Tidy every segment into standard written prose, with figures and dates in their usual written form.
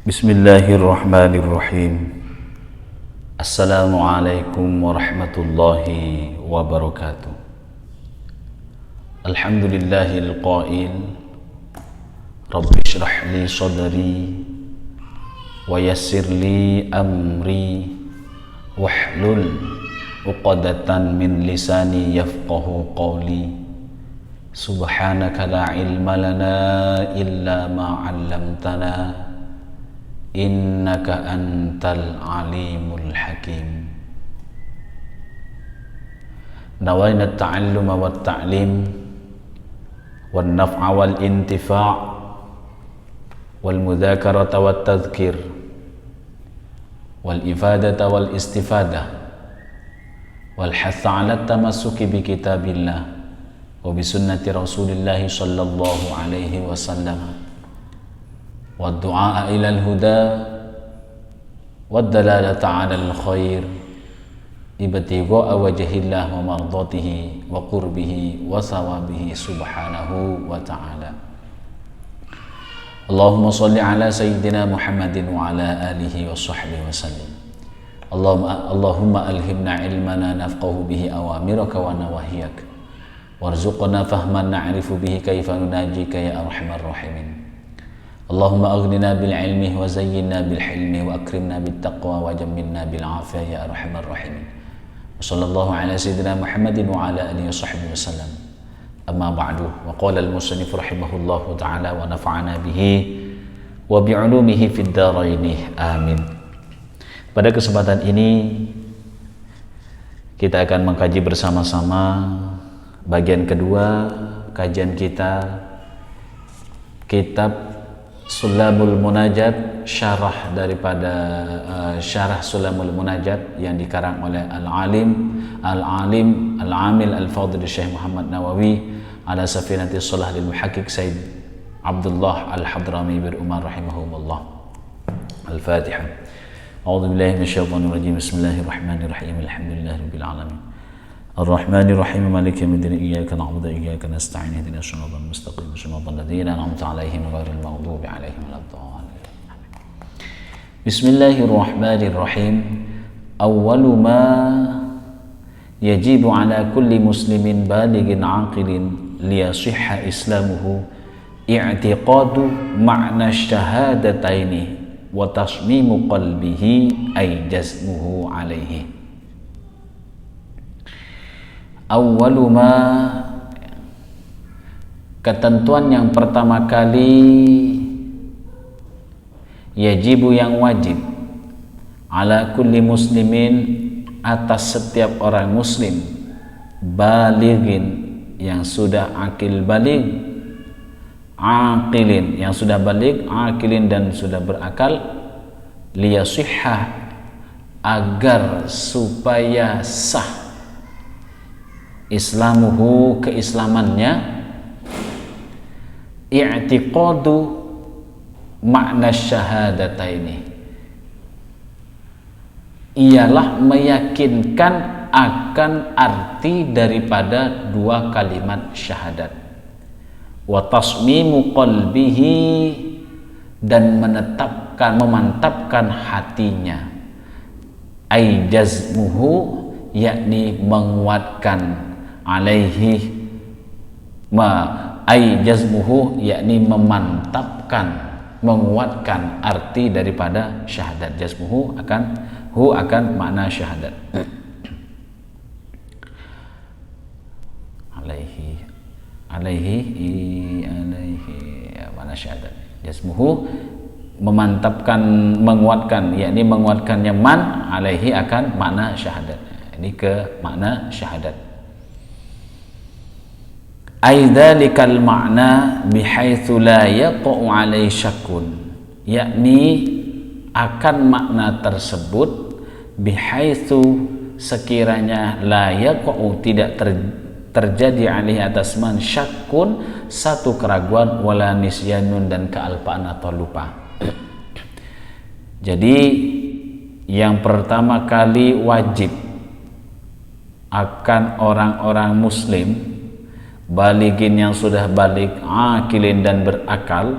Bismillahirrahmanirrahim. Assalamualaikum warahmatullahi wabarakatuh. Alhamdulillahil qail Rabbi shrah li sadri wa yassir li amri wahlul uqadatan min lisani yafqahu qawli. Subhanaka la ilma lana illa ma 'allamtana innaka antal alimul hakim. Nawayna at-ta'alluma wat ta'lim wan naf'a wal intifa' wal mudzakarata wat tadhkir wal ifadata wal istifadah wal hatha 'ala tamassuki bi kitabillah wa bi sunnati Rasulillah sallallahu alaihi wasallam wa du'a ila al-huda wa dalalata 'ala al-khair ibtigha'a wajhillah wa mardatihi wa qurbihi wa sawabihi subhanahu wa ta'ala. Allahumma salli ala sayyidina Muhammadin wa ala alihi wa sahbihi wa sallim. Allahumma alhimna ilmana nafqahu bihi awamiraka wa nawahiyak warzuqna fahman na'rifu bihi kaifa nunajika ya arhamar rahimin. Allahumma aghnina bil ilmi wa zayyinna bil hilmi wa akrimna bit taqwa wa jammilna bil afiyah ya arhamar rahimin. Sallallahu ala sayyidina Muhammadin wa ala alihi wa sahbihi wasallam. Amma ba'du, wa qala al musannif rahimahullahu ta'ala wa nafa'ana bihi wa bi 'ulumihi fid dharain. Amin. Pada kesempatan ini kita akan mengkaji bersama-sama bagian kedua kajian kita, kitab Sulamul Munajat, syarah daripada syarah Sulamul Munajat yang dikarang oleh Al-Amil Al-Fadhil Syekh Muhammad Nawawi ala safinati shalah lil muhaqqiq Sayyid Abdullah Al-Hadrami bin Umar rahimahumullah. Al-Fatiha. A'udzu billahi minasyaitonir rajim. Bismillahirrahmanirrahim. Alhamdulillahirabbil alamin. Ar-Rahmanir-Rahim, Maliki yaumiddin, iyyaka na'budu wa iyyaka nasta'in, ihdinas siratal mustaqim, siratal ladzina an'amta 'alaihim ghairil maghdubi 'alaihim waladdallin. Bismillahirrahmanirrahim. Awwalu ma yajibu 'ala kulli muslimin balighin 'aqilin liyasihha islamuhu i'tiqadu ma'na syahadataini wa tasmimu qalbihi ay jazmuhu 'alaihi. Awwaluma, ketentuan yang pertama kali, yajibu yang wajib, ala kulli muslimin atas setiap orang muslim, balighin yang sudah akil baligh, aqilin yang sudah baligh, aqilin dan sudah berakal, liyasihha agar supaya sah islamuhu keislamannya, i'tiqadu makna syahadataini ialah meyakinkan akan arti daripada dua kalimat syahadat, wa tasmimu qalbihi dan memantapkan hatinya, ay jazmuhu yakni menguatkan, alaihi ay jazmuhu yakni memantapkan, menguatkan arti daripada syahadat. Jazmuhu akan makna syahadat. alaihi makna syahadat. Jazmuhu memantapkan, menguatkan, yakni menguatkannya man, alaihi akan makna syahadat. Ini ke makna syahadat. Aidzalikal makna bihaitsu la yaqa'u alaihi syakkun, yakni akan makna tersebut bihaitsu sekiranya la yaqa'u tidak terjadi alaihi atas man syakkun satu keraguan wala nisyanun dan kealpaan atau lupa. Jadi yang pertama kali wajib akan orang-orang muslim balighin yang sudah balik, akilin dan berakal,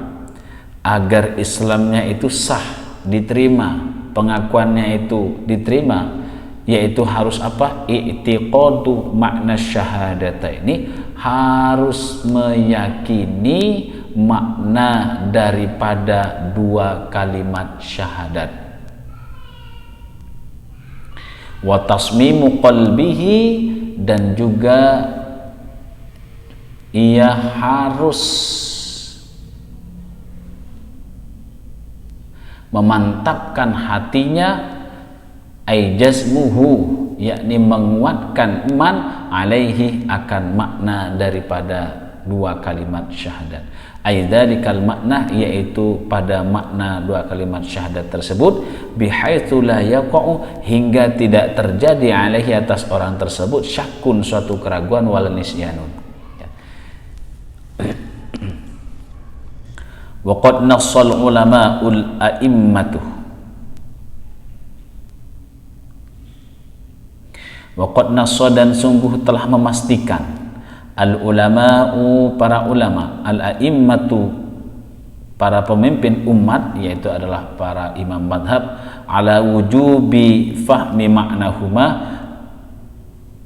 agar Islamnya itu sah, diterima, pengakuannya itu diterima, yaitu harus apa? I'tiqadu makna syahadata, ini harus meyakini makna daripada dua kalimat syahadat. Wa tasmimu qalbihi, dan juga ia harus memantapkan hatinya, ay jazmuhu, yakni menguatkan iman, alaihi, akan makna daripada dua kalimat syahadat. Ay dzalikal makna, yaitu pada makna dua kalimat syahadat tersebut, bihaitsu la yaqa'u, hingga tidak terjadi alaihi, atas orang tersebut, syakun, suatu keraguan, wal nisyanun. Wa qad nassal ulama'ul a'immatu, wa qad nassa, dan sungguh telah memastikan, al ulama'u, para ulama, al a'immatu, para pemimpin umat, yaitu adalah para imam madhab, ala wujubi fahmi maknahuma,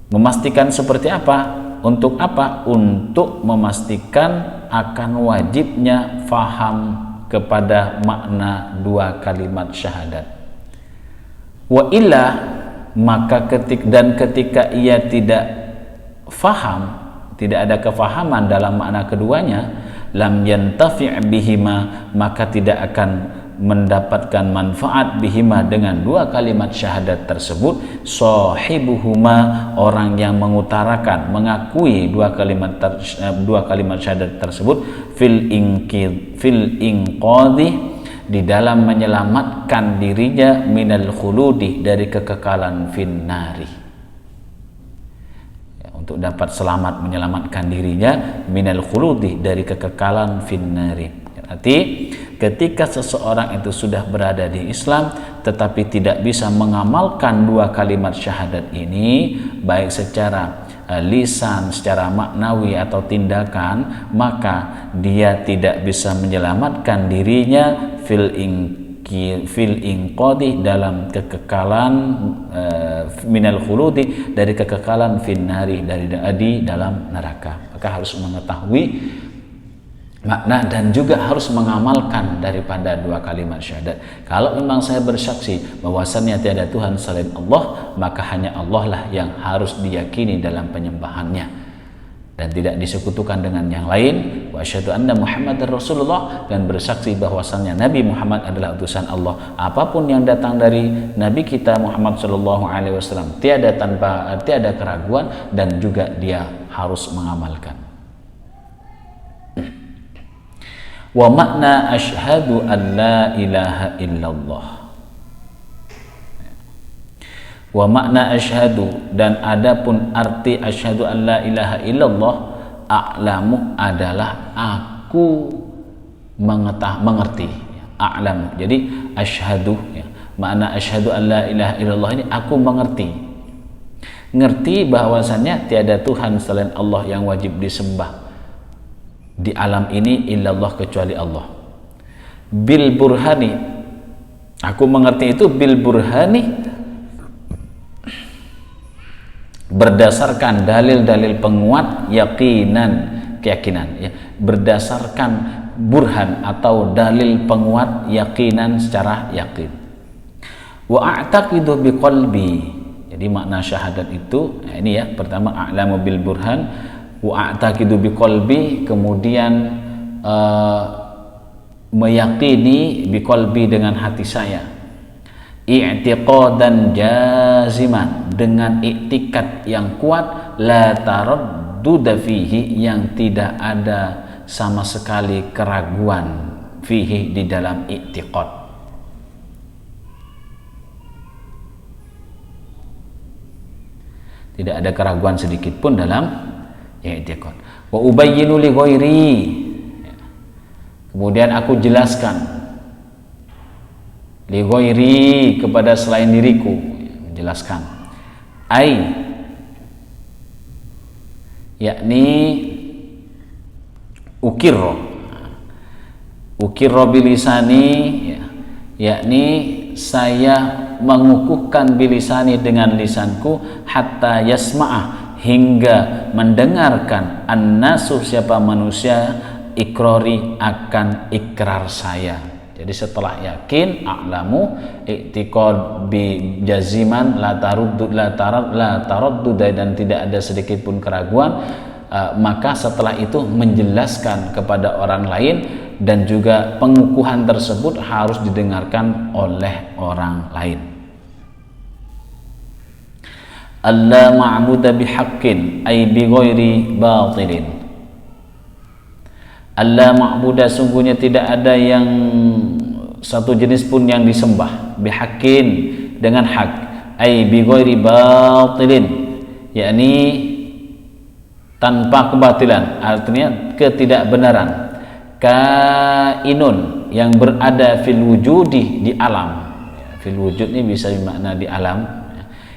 memastikan seperti apa? Untuk apa? Untuk memastikan akan wajibnya faham kepada makna dua kalimat syahadat. Wa illa, maka ketika ia tidak faham, tidak ada kefahaman dalam makna keduanya, lam yantafi' bihima, maka tidak akan mendapatkan manfaat bihima, dengan dua kalimat syahadat tersebut, sahibuhuma, orang yang mengutarakan, mengakui dua kalimat syahadat tersebut, fil inqadhi, di dalam menyelamatkan dirinya, minal khuludi, dari kekekalan finnari, untuk dapat selamat, menyelamatkan dirinya, minal khuludi, dari kekekalan finnari. Berarti ketika seseorang itu sudah berada di Islam tetapi tidak bisa mengamalkan dua kalimat syahadat ini, baik secara lisan, secara maknawi atau tindakan, maka dia tidak bisa menyelamatkan dirinya fil inqadhi, dalam kekekalan, minal khuludi, dari kekekalan finnari, dari dalam neraka. Maka harus mengetahui makna dan juga harus mengamalkan daripada dua kalimat syahadat. Kalau memang saya bersaksi bahwasannya tiada Tuhan selain Allah, maka hanya Allah lah yang harus diyakini dalam penyembahannya dan tidak disekutukan dengan yang lain. Wa asyhadu anna Muhammadar Rasulullah, dan bersaksi bahwasannya Nabi Muhammad adalah utusan Allah. Apapun yang datang dari Nabi kita Muhammad sallallahu alaihi wasallam tiada keraguan, dan juga dia harus mengamalkan. Wa makna asyhadu an la ilaha illallah, wa makna asyhadu, dan adapun arti asyhadu an la ilaha illallah, a'lamu, adalah aku mengerti, a'lamu. Jadi asyhadu, makna asyhadu an la ilaha illallah ini aku ngerti bahwasannya tiada Tuhan selain Allah yang wajib disembah di alam ini illallah, kecuali Allah. Bil burhani, aku mengerti itu bil burhani, berdasarkan dalil-dalil penguat, yakinan, keyakinan, ya, berdasarkan burhan atau dalil penguat, yakinan, secara yakin. Wa a'taqidu biqalbi, jadi makna syahadat itu, nah ini ya, pertama a'lamu bil burhan, wa a'taqidu biqalbi, kemudian meyakini biqalbi, dengan hati saya, i'tiqadan jaziman, dengan iktikad yang kuat, la taradduda fihi, yang tidak ada sama sekali keraguan, fihi, di dalam iktikad. Tidak ada keraguan sedikit pun dalam i'tiqad. Wa ubayyinu li ghairi, kemudian aku jelaskan, li ghairi, kepada selain diriku, menjelaskan, ai, yakni ukirro, ukirra bilisani, ya, yakni saya mengukuhkan bilisani dengan lisanku, hatta yasma'ah, hingga mendengarkan annasu, siapa manusia, ikrori, akan ikrar saya. Jadi setelah yakin, a'lamu, i'tiqad bi jaziman, la taraddud, dan tidak ada sedikit pun keraguan, maka setelah itu menjelaskan kepada orang lain, dan juga pengukuhan tersebut harus didengarkan oleh orang lain. Alla ma'buda bihaqqin ay bi ghairi batilin. Alla ma'buda, sungguhnya tidak ada yang satu jenis pun yang disembah, bihaqqin, dengan hak, ay bi ghairi batilin, yakni tanpa kebatilan, artinya ketidakbenaran, kainun, yang berada fil wujudi, di alam. Fil wujud ini bisa bermakna di alam,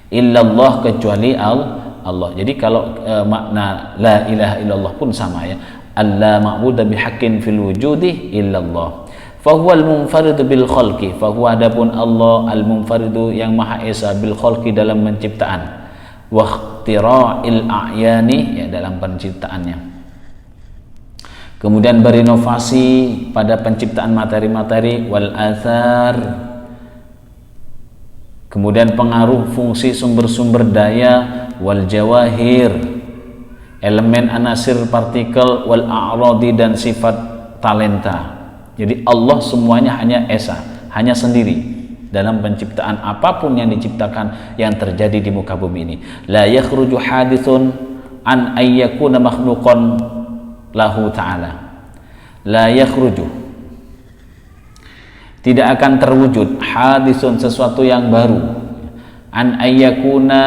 illallah, kecuali Allah. Jadi kalau makna la ilaha illallah pun sama, ya, alla ma'budu bihaqqin fil wujudi illallah. Fahuwal munfaridu bil khalqi, fahuwa, adapun Allah, al munfaridu, yang maha esa, bil khalqi, dalam penciptaan, wa ikhtira'il a'yani, ya, dalam penciptaannya. Kemudian berinovasi pada penciptaan materi-materi, wal athar, kemudian pengaruh fungsi sumber-sumber daya, wal jawahir, elemen anasir partikel, wal a'radi, dan sifat talenta. Jadi Allah semuanya hanya esa, hanya sendiri dalam penciptaan apapun yang diciptakan yang terjadi di muka bumi ini. La yakhruju hadithun an ayyakuna makhluqan lahu ta'ala. La yakhruju, tidak akan terwujud, hadithun, sesuatu yang baru, an ayyakuna,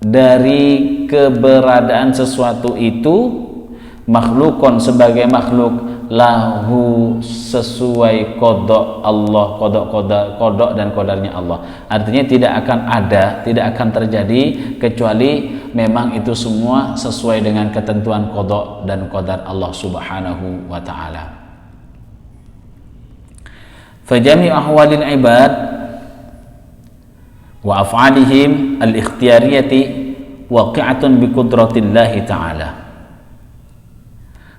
dari keberadaan sesuatu itu, makhlukon, sebagai makhluk, lahu, sesuai kodok Allah, kodok dan kodarnya Allah. Artinya tidak akan ada, tidak akan terjadi, kecuali memang itu semua sesuai dengan ketentuan kodok dan kodar Allah subhanahu wa ta'ala. Fajami ahwalil ibad wa af'alihim al-ikhtiyariyati waqi'atun bi qudratillahi ta'ala.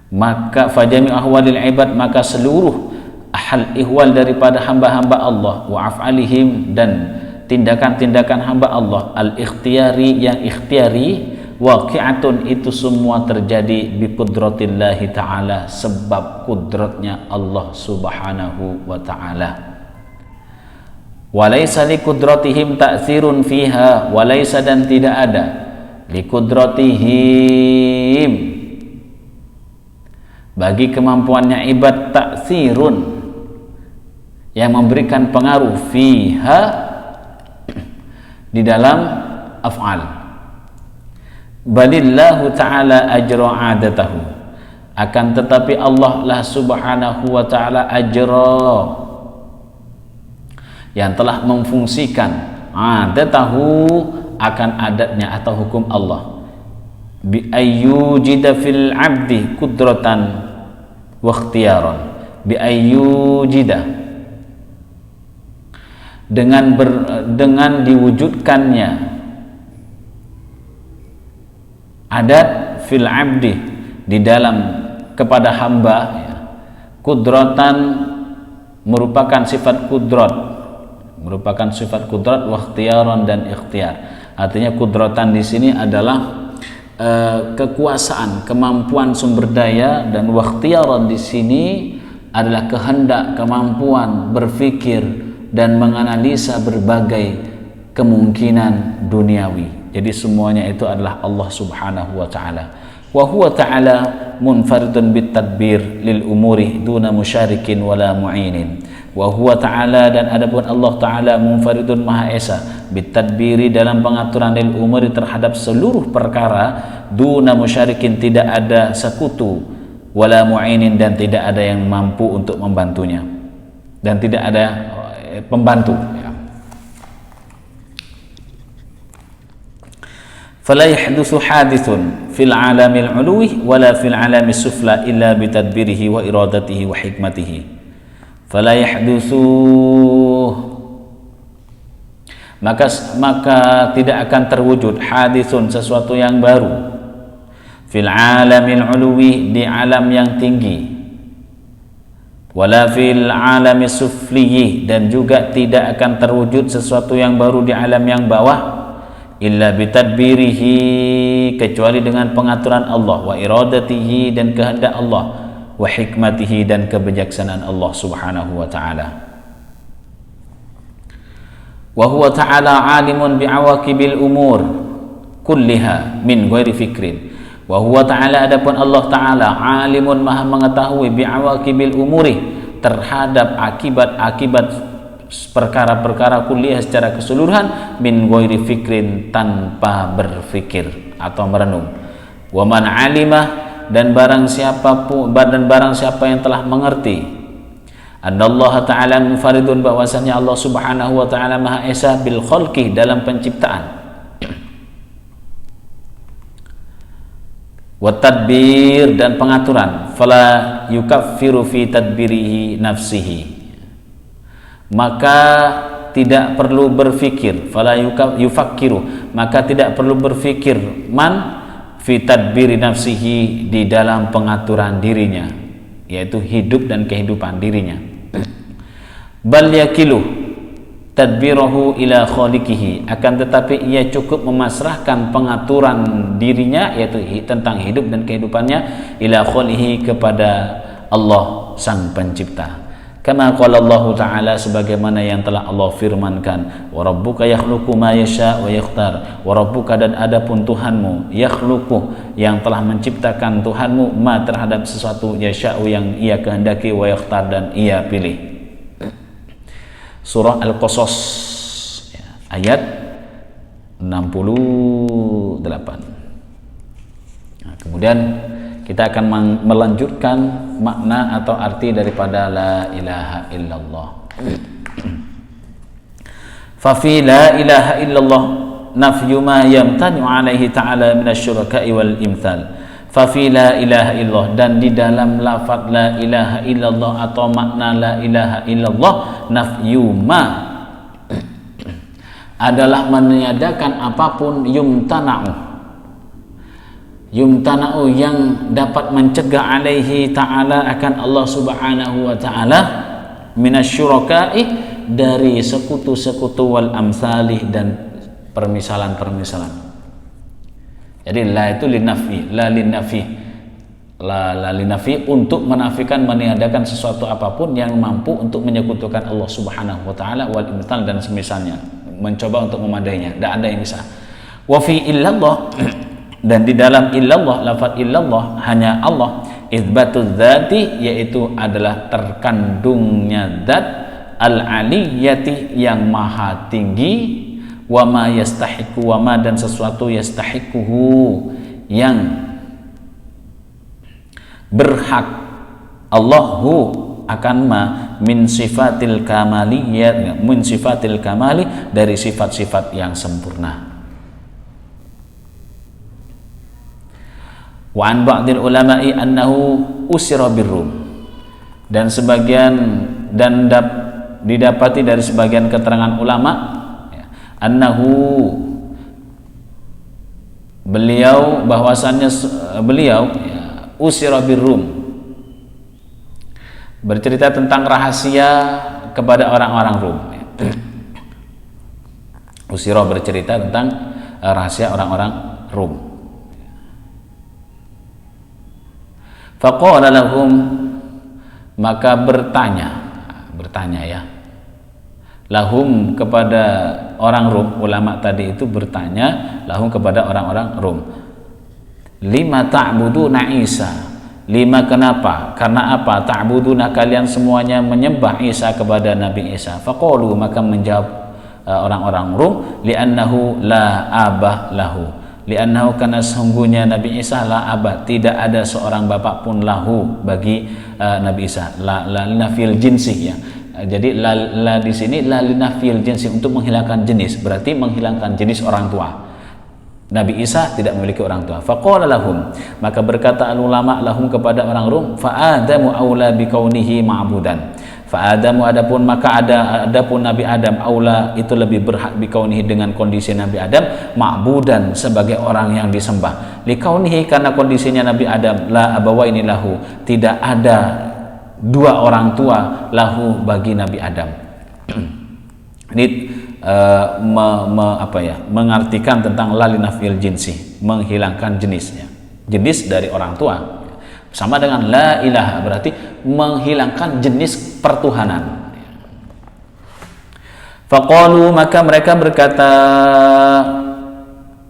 Maka fajami ahwalil ibad, maka seluruh hal ihwal daripada hamba-hamba Allah, wa af'alihim, dan tindakan-tindakan hamba Allah, al-ikhtiyari, yang ikhtiyari, waqi'atun, itu semua terjadi bi qudratillahi ta'ala, sebab kudratnya Allah subhanahu wa ta'ala. Walaysa li qudratihim ta'thirun fiha, walaysa, dan tidak ada, li qudratihim, bagi kemampuannya ibad, ta'thirun, yang memberikan pengaruh, fiha, di dalam af'al. Balillahu ta'ala ajra adatahu, akan tetapi Allah lah subhanahu wa ta'ala ajra, yang telah memfungsikan, adatahu, akan adatnya atau hukum Allah, bi ayyujida fil abdi kudratan wa ikhtiyaran, bi ayyujida, dengan diwujudkannya adat fil abdi, di dalam, kepada hamba, ya, kudratan, merupakan sifat kudrat, wa ikhtiyaran, dan ikhtiar. Artinya kudratan di sini adalah kekuasaan, kemampuan sumber daya, dan wa ikhtiyaran di sini adalah kehendak, kemampuan berpikir dan menganalisa berbagai kemungkinan duniawi. Jadi semuanya itu adalah Allah subhanahu wa ta'ala. Wa huwa ta'ala munfaridun bit tadbir lil umuri duna musyarikin wala mu'inin. Wa huwa ta'ala, dan adapun Allah ta'ala, munfaridun, maha esa, bit tadbiri, dalam pengaturan lil umuri, terhadap seluruh perkara, duna musyarikin, tidak ada sekutu, wala mu'inin, dan tidak ada yang mampu untuk membantunya, dan tidak ada pembantu, ya. fala yahdutsu hadithun fil alamil uluwi wala fil alamis sufla illa bitadbirihi wa iradatihi wa hikmatihi. Fala yahdutsu, maka tidak akan terwujud hadithun, sesuatu yang baru, fil alamil uluwi, di alam yang tinggi, wala fil alami sufliyi, dan juga tidak akan terwujud sesuatu yang baru di alam yang bawah, illa bitadbirihi, kecuali dengan pengaturan Allah, wa iradatihi, dan kehendak Allah, wa hikmatihi, dan kebijaksanaan Allah subhanahu wa ta'ala. Wa huwa ta'ala alimun bi'awaqibil umur kulliha min ghairi fikrin. Wa huwa ta'ala, adapun Allah ta'ala, alimun, maha mengetahui, bi'awaqibil umuri, terhadap akibat-akibat perkara-perkara kuliah secara keseluruhan, min ghairi fikrin, tanpa berfikir atau merenung. Wa man alimah, dan barang siapa yang telah mengerti, annallaha ta'ala munfaridun, bahwasanya Allah subhanahu wa ta'ala maha esa, bil khalqi, dalam penciptaan, wa tadbir, dan pengaturan, fala yukaffiru fi tadbirihi nafsihi, maka tidak perlu berfikir, fala yufakkiru, maka tidak perlu berfikir, man fi tadbiri nafsihi, di dalam pengaturan dirinya, yaitu hidup dan kehidupan dirinya. Bal yakilu tadbirahu ila khaliqihi, akan tetapi ia cukup memasrahkan pengaturan dirinya, yaitu tentang hidup dan kehidupannya, ila khaliqihi, kepada Allah sang pencipta. Kama qala Allah ta'ala, sebagaimana yang telah Allah firmankan, wa rabbuka yakhluqu ma yasha wa yakhtar, wa rabbuka, dan adapun Tuhanmu, yakhluqu, yang telah menciptakan Tuhanmu, ma, terhadap sesuatu, yasha'u, yang ia kehendaki, wa yakhtar, dan ia pilih. Surah Al-Qasas ayat 68. Nah, kemudian kita akan melanjutkan makna atau arti daripada la ilaha illallah. Fa fi la ilaha illallah nafyu ma yamtanu alaihi ta'ala minasyuraka'i wal imthal. Fa fi la ilaha illallah, dan di dalam lafaz la ilaha illallah atau makna la ilaha illallah, nafyu ma adalah meniadakan apapun, yumtana'u, yang dapat mencegah alaihi ta'ala, akan Allah subhanahu wa ta'ala, minasyuraka'i, dari sekutu-sekutu, wal amsalih, dan permisalan-permisalan. Jadi la itu linafi, la linafi, untuk menafikan, meniadakan sesuatu apapun yang mampu untuk menyekutukan Allah subhanahu wa ta'ala, wal imthal, dan semisalnya, mencoba untuk memadainya, tidak ada yang bisa. Wa fi illallah, dan di dalam illallah, lafaz illallah, hanya Allah, itsbatul dzati, yaitu adalah terkandungnya zat, al-aliyati, yang maha tinggi, wa ma yastahiqu, wa ma, dan sesuatu, yastahiquhu, yang berhak Allahu akan ma, min sifatil kamaliyat, min sifatil kamali, dari sifat-sifat yang sempurna. Wa an ba'dil ulama'i annahu usira birrum, dan didapati dari sebagian keterangan ulama, annahu, bahwasannya beliau usira birrum, bercerita tentang rahasia kepada orang-orang Rum. Usira bercerita tentang rahasia orang-orang Rum. Faqala lahum, maka bertanya ya, lahum, kepada orang Rum. Ulama tadi itu bertanya lahum, kepada orang-orang Rum, lima ta'buduna Isa, lima, kenapa, karena apa, ta'buduna, kalian semuanya menyembah Isa, kepada Nabi Isa. Faqalu, maka menjawab orang-orang Rum, li'annahu la abah lahu, li'annahu, karena sesungguhnya Nabi Isa la abah, tidak ada seorang bapak pun, lahu, bagi Nabi Isa. La linafil jinsi, ya. Jadi la di sini la linafil jinsi, untuk menghilangkan jenis, berarti menghilangkan jenis orang tua. Nabi Isa tidak memiliki orang tua. Faqala lahum, maka berkata al ulama lahum kepada orang Rum, fa Adamu aula bi kaunihi ma'budan. Fa Adamu adapun Nabi Adam aula itu lebih berhak bi kaunihi dengan kondisi Nabi Adam ma'budan sebagai orang yang disembah. Li kaunihi karena kondisinya Nabi Adam la abawaini lahu, tidak ada dua orang tua lahu bagi Nabi Adam. Ini mengartikan tentang lalinafil jinsi, menghilangkan jenisnya, jenis dari orang tua, sama dengan la ilaha, berarti menghilangkan jenis pertuhanan. Faqalu, maka mereka berkata,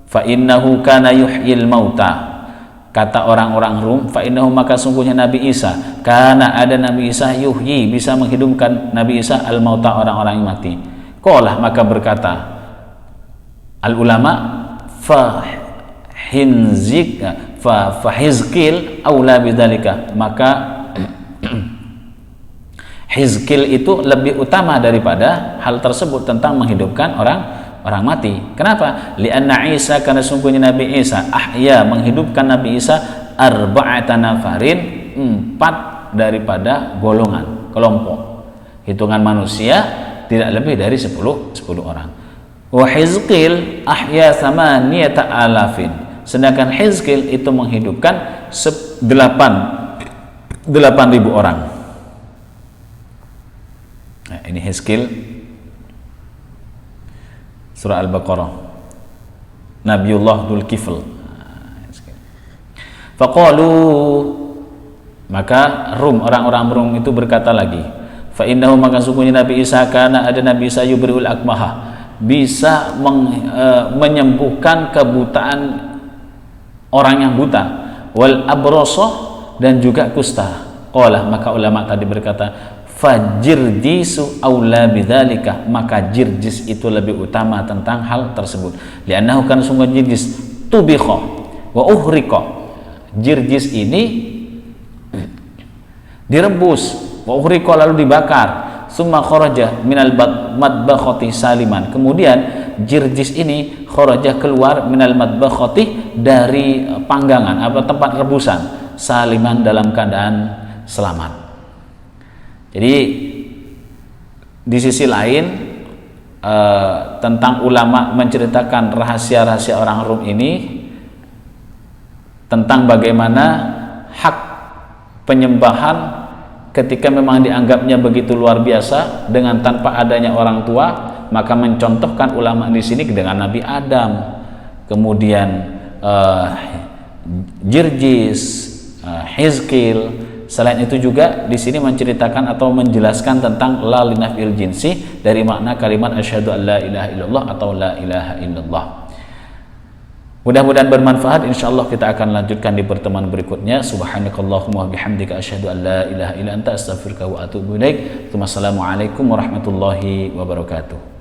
fa innahu kana yuhyil mauta, kata orang-orang Rum, fa innahu, maka sungguhnya Nabi Isa, karena ada Nabi Isa yuhyi, bisa menghidupkan Nabi Isa al mauta, orang-orang yang mati. Qala, maka berkata al ulama, fa Hizqil aula bidzalika, maka Hizqil itu lebih utama daripada hal tersebut tentang menghidupkan orang mati. Kenapa? Lianna Isa, karena sungguhnya Nabi Isa ahya, menghidupkan Nabi Isa arba'ata nafarin, 4 daripada golongan, kelompok, hitungan manusia tidak lebih dari 10 orang. Wa Hizqil ahya samaniyata alafin, sedangkan Hizqil itu menghidupkan 8.000 orang. Nah, ini Hizqil surah Al-Baqarah, Nabiullah Dzulkifl. Faqalu, maka Rum, orang-orang Rum itu berkata lagi, fa innahu, maka sungguhnya Nabi Isa, karena ada Nabi Isa yubriul akmaha, bisa menyembuhkan kebutaan orang yang buta, wal abrosoh, dan juga kusta. Qala, maka ulama tadi berkata, fajirjisu aula bidzalika, maka jirjis itu lebih utama tentang hal tersebut. Li'annahu, kan sungguh jirjis tubikha wa uhriqa, jirjis ini direbus, wa uhriqa, lalu dibakar, summa kharaja minal madbakhati saliman, kemudian jirjis ini kharaja, keluar, minal madbakhati, dari panggangan atau tempat rebusan, saliman, dalam keadaan selamat. Jadi di sisi lain tentang ulama menceritakan rahasia-rahasia orang Rum ini tentang bagaimana hak penyembahan ketika memang dianggapnya begitu luar biasa dengan tanpa adanya orang tua, maka mencontohkan ulama di sini dengan Nabi Adam, kemudian Jirjis, Hizqil. Selain itu juga di sini menceritakan atau menjelaskan tentang la linafil jinsi, dari makna kalimat asyhadu an la ilaha illallah atau la ilaha illallah. Mudah-mudahan bermanfaat. Insyaallah kita akan lanjutkan di pertemuan berikutnya. Subhanakallahumma bihamdika asyhadu an la ilaha illa anta astaghfiruka wa atubu ilaik. Wassalamualaikum warahmatullahi wabarakatuh.